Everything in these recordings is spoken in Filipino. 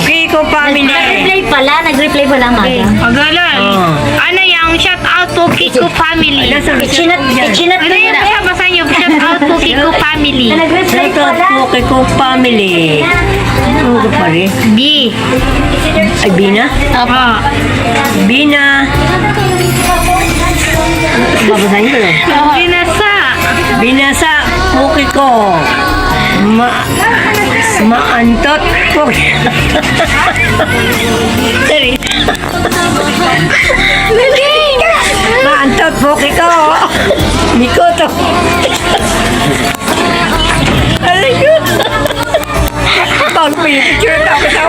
Kiko family. Nag-reply pala Maga. Agalan. Ano yung shout out to Kiko family. Ichinat Ano yung basa niyo? Shout out to Kiko family. Nag-reply Shout out po Kiko family. Ano ka pa rin? B. Ay, Bina? Opo. Bina. Babasahin ko lang. Binasa. Binasa po Kiko. Maantot po. Sorry. Maantot po Kiko. Mikoto. Aray ko. Pag picture na ako sa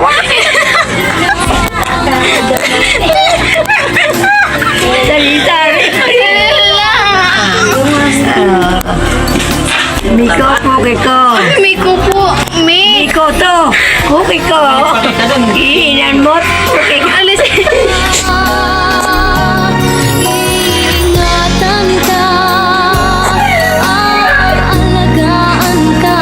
Sorry. Miko po Kiko. Miko po. Miko to. Cookie ko. Iinan mo. Cookie ko. Alis. Ingatan ka, alagaan ka,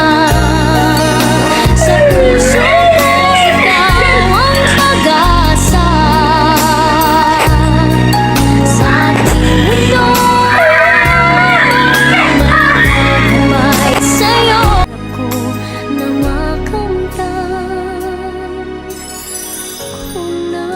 sa puso mo ikaw ang pag-asa. Sa ating mundo, may sa'yo ako na makamtan ko na.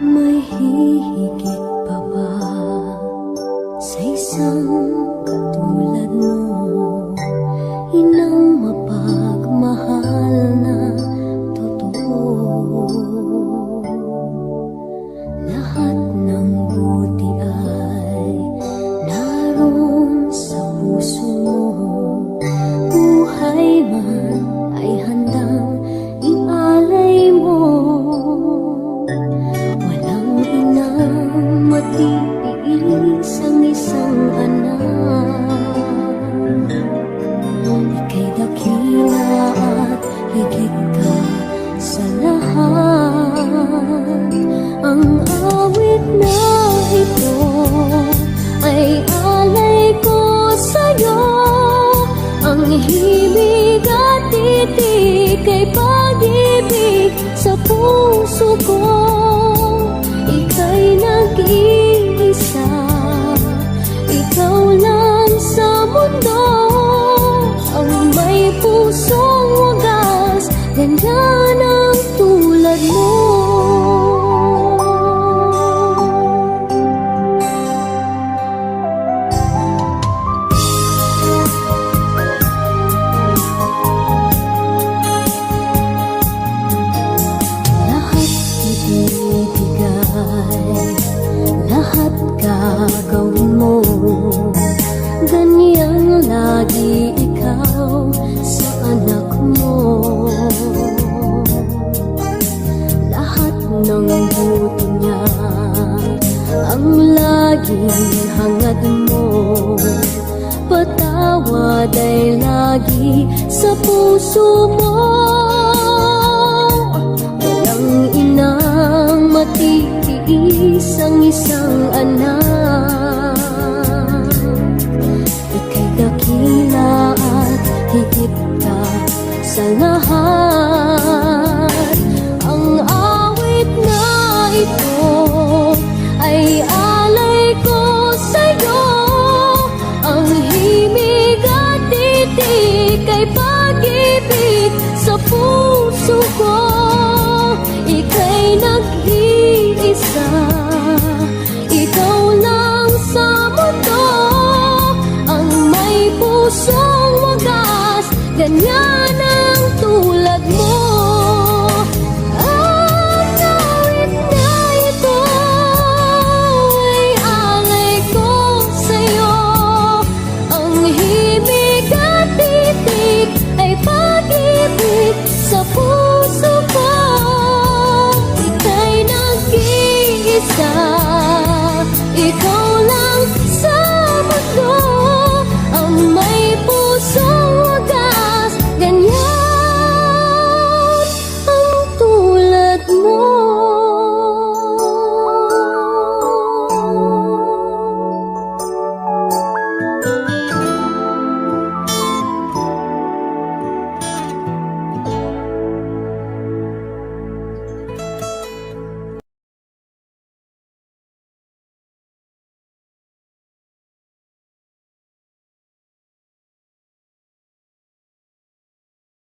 May hihigit pa ba sa isang katulad mo? Inang mapagmahal na totoo. Lahat ng buti ay naroon sa puso mo. Buhay man ay handang ialay mo. Walang inang matiilis ang isang anak. Ika'y dakila at higit ka sa lahat. Ang awit na ito ay alay ko sa'yo. Ang himig at titik ay pag-ibig sa puso ko. Ika'y nag-iisa, ikaw lang sa mundo. Ang may pusong wagas, ganyan ang tulad mo. Lahat ibibigay, lahat gagawin mo. Ganyan lagi ikaw sa anak mo. Lahat ng buti niya ang laging hangad mo. Patawad ay lagi sa puso mo.